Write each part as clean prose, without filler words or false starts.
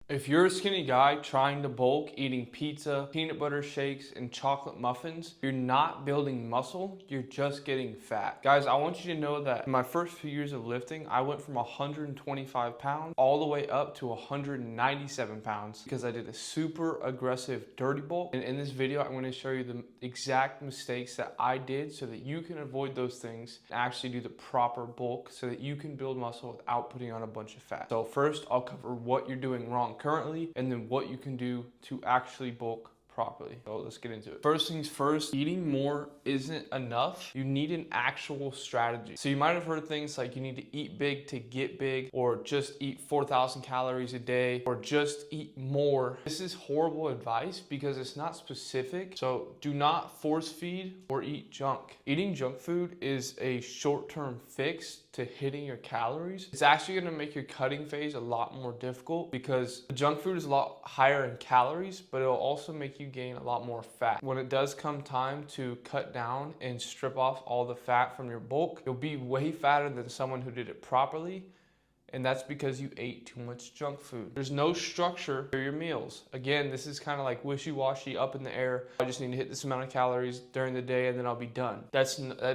If you're a skinny guy trying to bulk, eating pizza, peanut butter shakes, and chocolate muffins, you're not building muscle, you're just getting fat. Guys, I want you to know that in my first few years of lifting, I went from 125 pounds all the way up to 197 pounds because I did a super aggressive dirty bulk. And in this video, I'm gonna show you the exact mistakes that I did so that you can avoid those things and actually do the proper bulk so that you can build muscle without putting on a bunch of fat. So first, I'll cover what you're doing wrong currently, and then what you can do to actually bulk properly. So let's get into it. First things first, eating more isn't enough. You need an actual strategy. So you might have heard things like you need to eat big to get big, or just eat 4,000 calories a day, or just eat more. This is horrible advice because it's not specific. So do not force feed or eat junk. Eating junk food is a short-term fix to hitting your calories. It's actually gonna make your cutting phase a lot more difficult because the junk food is a lot higher in calories, but it'll also make you gain a lot more fat. When it does come time to cut down and strip off all the fat from your bulk, you'll be way fatter than someone who did it properly. And that's because you ate too much junk food. There's no structure for your meals. Again, this is kind of like wishy-washy, up in the air. I just need to hit this amount of calories during the day and then I'll be done. That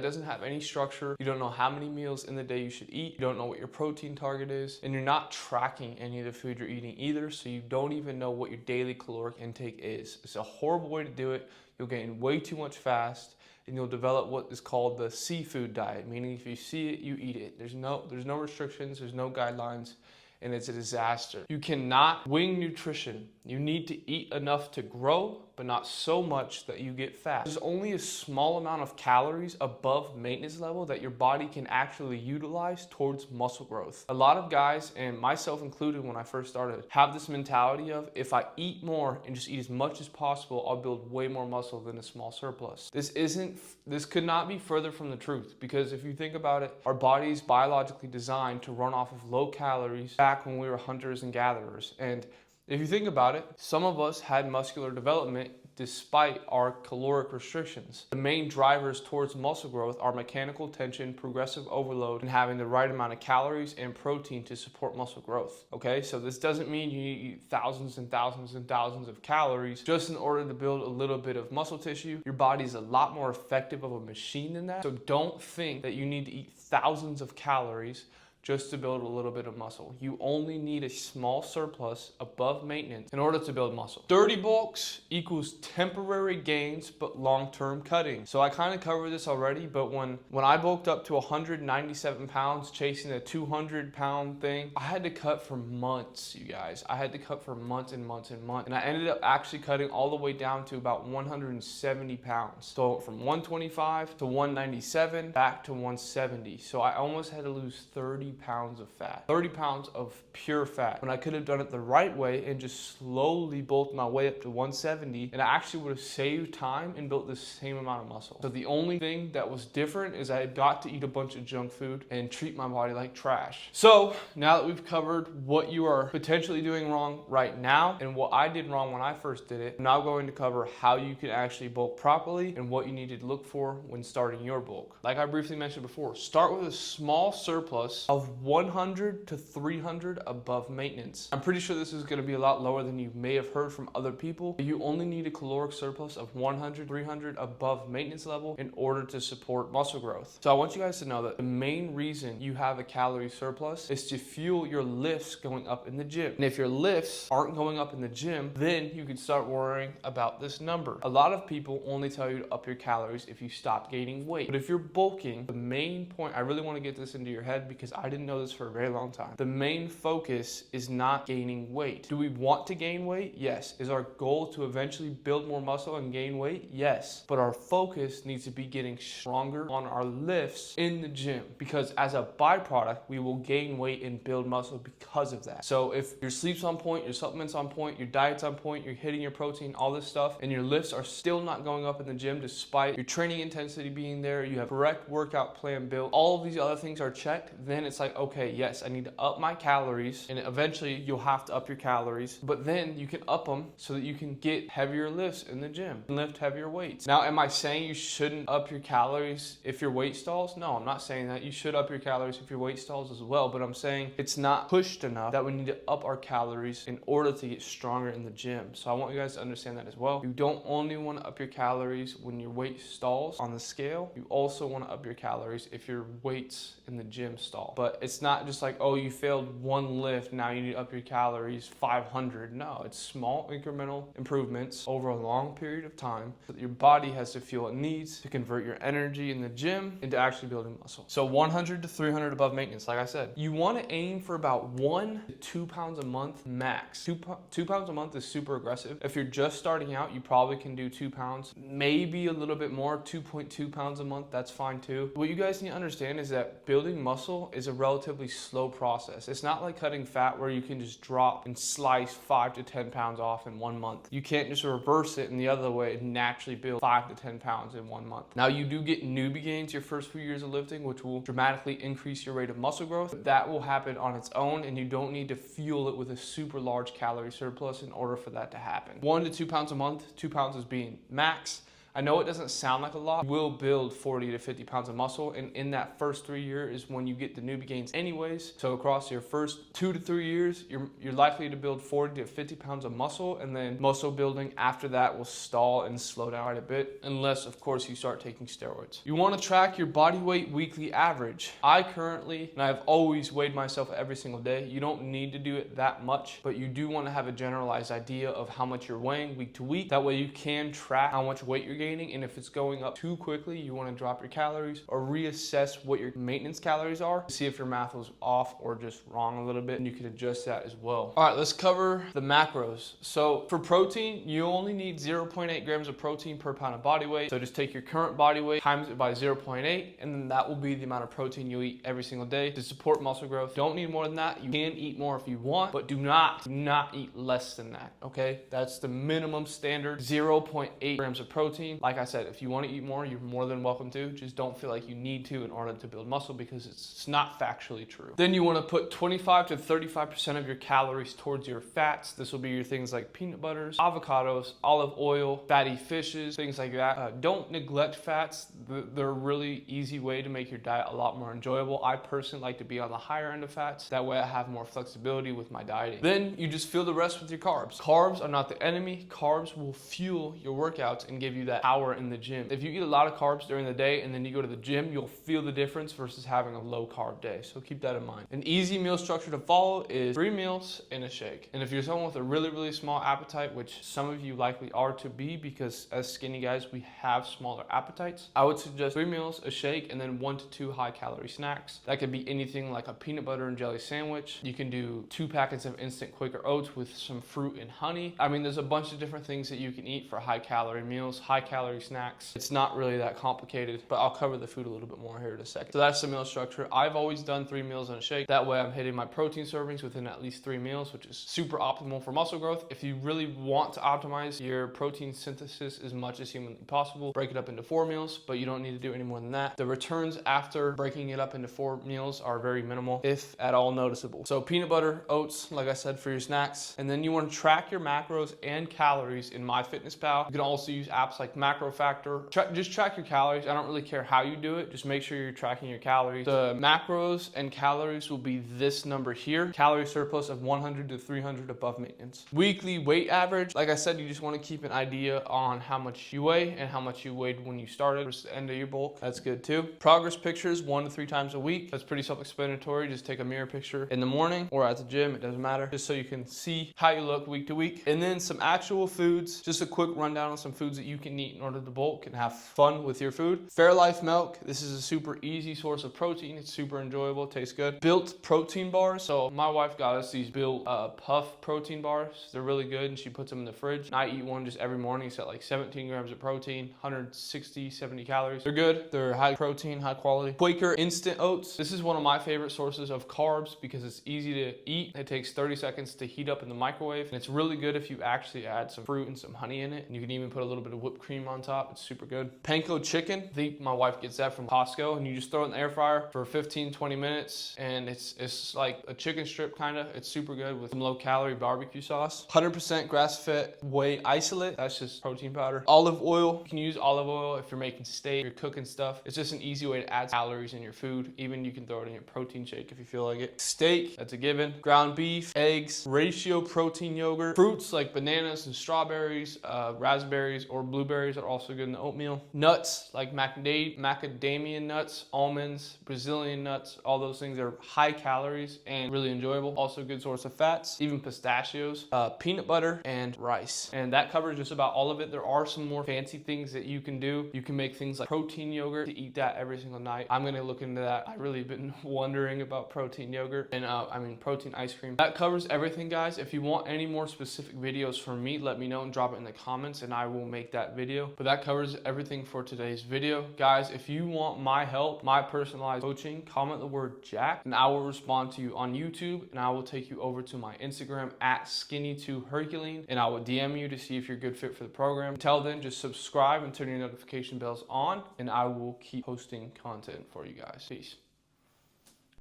doesn't have any structure. You don't know how many meals in the day you should eat. You don't know what your protein target is. And you're not tracking any of the food you're eating either, so you don't even know what your daily caloric intake is. It's a horrible way to do it. You'll gain way too much fast, and you'll develop what is called the seafood diet, meaning if you see it, you eat it. There's no restrictions, there's no guidelines, and it's a disaster. You cannot wing nutrition. You need to eat enough to grow, but not so much that you get fat. There's only a small amount of calories above maintenance level that your body can actually utilize towards muscle growth. A lot of guys, and myself included when I first started, have this mentality of if I eat more and just eat as much as possible, I'll build way more muscle than a small surplus. This could not be further from the truth, because if you think about it, our body's biologically designed to run off of low calories back when we were hunters and gatherers. And if you think about it, some of us had muscular development despite our caloric restrictions. The main drivers towards muscle growth are mechanical tension, progressive overload, and having the right amount of calories and protein to support muscle growth. Okay, so this doesn't mean you need to eat thousands and thousands and thousands of calories just in order to build a little bit of muscle tissue. Your body's a lot more effective of a machine than that. So don't think that you need to eat thousands of calories just to build a little bit of muscle. You only need a small surplus above maintenance in order to build muscle. Dirty bulks equals temporary gains, but long-term cutting. So I kind of covered this already, but when I bulked up to 197 pounds chasing a 200-pound thing, I had to cut for months, you guys. I had to cut for months and months and months. And I ended up actually cutting all the way down to about 170 pounds. So from 125 to 197, back to 170. So I almost had to lose 30 pounds of fat, 30 pounds of pure fat, when I could have done it the right way and just slowly bulked my way up to 170, and I actually would have saved time and built the same amount of muscle. So the only thing that was different is I got to eat a bunch of junk food and treat my body like trash. So now that we've covered what you are potentially doing wrong right now and what I did wrong when I first did it, I'm now going to cover how you can actually bulk properly and what you need to look for when starting your bulk. Like I briefly mentioned before, start with a small surplus of 100 to 300 above maintenance. I'm pretty sure this is going to be a lot lower than you may have heard from other people. You only need a caloric surplus of 100, 300 above maintenance level in order to support muscle growth. So I want you guys to know that the main reason you have a calorie surplus is to fuel your lifts going up in the gym. And if your lifts aren't going up in the gym, then you can start worrying about this number. A lot of people only tell you to up your calories if you stop gaining weight. But if you're bulking, the main point, I really want to get this into your head because I didn't know this for a very long time. The main focus is not gaining weight. Do we want to gain weight? Yes. Is our goal to eventually build more muscle and gain weight? Yes. But our focus needs to be getting stronger on our lifts in the gym, because as a byproduct, we will gain weight and build muscle because of that. So if your sleep's on point, your supplements on point, your diet's on point, you're hitting your protein, all this stuff, and your lifts are still not going up in the gym despite your training intensity being there, you have correct workout plan built, all of these other things are checked, then it's like, okay, yes, I need to up my calories, and eventually you'll have to up your calories, but then you can up them so that you can get heavier lifts in the gym and lift heavier weights. Now, am I saying you shouldn't up your calories if your weight stalls? No, I'm not saying that. You should up your calories if your weight stalls as well, but I'm saying it's not pushed enough that we need to up our calories in order to get stronger in the gym. So I want you guys to understand that as well. You don't only want to up your calories when your weight stalls on the scale, you also want to up your calories if your weights in the gym stall. But it's not just like, oh, you failed one lift, now you need to up your calories 500. No, it's small incremental improvements over a long period of time so that your body has to feel it needs to convert your energy in the gym into actually building muscle. So 100 to 300 above maintenance, like I said, you want to aim for about 1 to 2 pounds a month max. 2 pounds a month is super aggressive. If you're just starting out, you probably can do 2 pounds, maybe a little bit more, 2.2 pounds a month, that's fine too. What you guys need to understand is that building muscle is a relatively slow process. It's not like cutting fat where you can just drop and slice 5 to 10 pounds off in 1 month. You can't just reverse it in the other way and naturally build 5 to 10 pounds in 1 month. Now, you do get newbie gains your first few years of lifting, which will dramatically increase your rate of muscle growth. That will happen on its own, and you don't need to fuel it with a super large calorie surplus in order for that to happen. 1 to 2 pounds a month, 2 pounds is being max. I know it doesn't sound like a lot. You will build 40 to 50 pounds of muscle, and in that first 3 years is when you get the newbie gains anyways. So across your first 2 to 3 years, you're likely to build 40 to 50 pounds of muscle, and then muscle building after that will stall and slow down quite a bit, unless of course you start taking steroids. You want to track your body weight weekly average. I currently, and I've always weighed myself every single day. You don't need to do it that much, but you do want to have a generalized idea of how much you're weighing week to week. That way you can track how much weight you're gaining, and if it's going up too quickly, you want to drop your calories or reassess what your maintenance calories are to see if your math was off or just wrong a little bit, and you can adjust that as well. All right, let's cover the macros. So for protein, you only need 0.8 grams of protein per pound of body weight. So just take your current body weight, times it by 0.8, and then that will be the amount of protein you eat every single day to support muscle growth. Don't need more than that. You can eat more if you want, but do not eat less than that, okay? That's the minimum standard, 0.8 grams of protein. Like I said, if you want to eat more, you're more than welcome to. Just don't feel like you need to in order to build muscle, because it's not factually true. Then you want to put 25 to 35% of your calories towards your fats. This will be your things like peanut butters, avocados, olive oil, fatty fishes, things like that. Don't neglect fats. They're a really easy way to make your diet a lot more enjoyable. I personally like to be on the higher end of fats. That way I have more flexibility with my dieting. Then you just fuel the rest with your carbs. Carbs are not the enemy. Carbs will fuel your workouts and give you that power in the gym. If you eat a lot of carbs during the day and then you go to the gym, you'll feel the difference versus having a low carb day. So keep that in mind. An easy meal structure to follow is 3 meals and a shake. And if you're someone with a really small appetite, which some of you likely are to be, because as skinny guys, we have smaller appetites, I would suggest 3 meals, a shake, and then 1 to 2 high calorie snacks. That could be anything like a peanut butter and jelly sandwich. You can do 2 packets of instant Quaker oats with some fruit and honey. I mean, there's a bunch of different things that you can eat for high calorie meals, high calorie snacks. It's not really that complicated, but I'll cover the food a little bit more here in a second. So that's the meal structure. I've always done 3 meals and a shake. That way I'm hitting my protein servings within at least 3 meals, which is super optimal for muscle growth. If you really want to optimize your protein synthesis as much as humanly possible, break it up into 4 meals, but you don't need to do any more than that. The returns after breaking it up into 4 meals are very minimal, if at all noticeable. So peanut butter, oats, like I said, for your snacks. And then you want to track your macros and calories in MyFitnessPal. You can also use apps like MacroFactor. Just track your calories. I don't really care how you do it. Just make sure you're tracking your calories. The macros and calories will be this number here. Calorie surplus of 100 to 300 above maintenance. Weekly weight average. Like I said, you just want to keep an idea on how much you weigh and how much you weighed when you started versus the end of your bulk. That's good too. Progress pictures 1 to 3 times a week. That's pretty self-explanatory. Just take a mirror picture in the morning or at the gym. It doesn't matter. Just so you can see how you look week to week. And then some actual foods. Just a quick rundown on some foods that you can eat in order to bulk and have fun with your food. Fairlife milk. This is a super easy source of protein. It's super enjoyable. Tastes good. Built protein bars. So my wife got us these Built Puff protein bars. They're really good, and she puts them in the fridge. I eat one just every morning. It's at like 17 grams of protein, 160, 70 calories. They're good. They're high protein, high quality. Quaker instant oats. This is one of my favorite sources of carbs because it's easy to eat. It takes 30 seconds to heat up in the microwave, and it's really good if you actually add some fruit and some honey in it. And you can even put a little bit of whipped cream cream on top. It's super good. Panko chicken. I think my wife gets that from Costco, and you just throw it in the air fryer for 15-20 minutes, and it's like a chicken strip kind of. It's super good with some low-calorie barbecue sauce. 100% grass-fed whey isolate. That's just protein powder. Olive oil. You can use olive oil if you're making steak, you're cooking stuff. It's just an easy way to add calories in your food. Even you can throw it in your protein shake if you feel like it. Steak, that's a given. Ground beef, eggs, ratio protein yogurt. Fruits like bananas and strawberries, raspberries or blueberries are also good in the oatmeal. Nuts like macadamia nuts, almonds, Brazilian nuts, all those things are high calories and really enjoyable. Also a good source of fats. Even pistachios, peanut butter, and rice. And that covers just about all of it. There are some more fancy things that you can do. You can make things like protein yogurt to eat that every single night. I'm gonna look into that. I've really been wondering about protein yogurt and protein ice cream. That covers everything, guys. If you want any more specific videos from me, let me know and drop it in the comments and I will make that video. But that covers everything for today's video. Guys, if you want my help, my personalized coaching, comment the word Jack and I will respond to you on YouTube, and I will take you over to my Instagram at Skinny2Herculean, and I will DM you to see if you're a good fit for the program. Until then, just subscribe and turn your notification bells on, and I will keep posting content for you guys. Peace.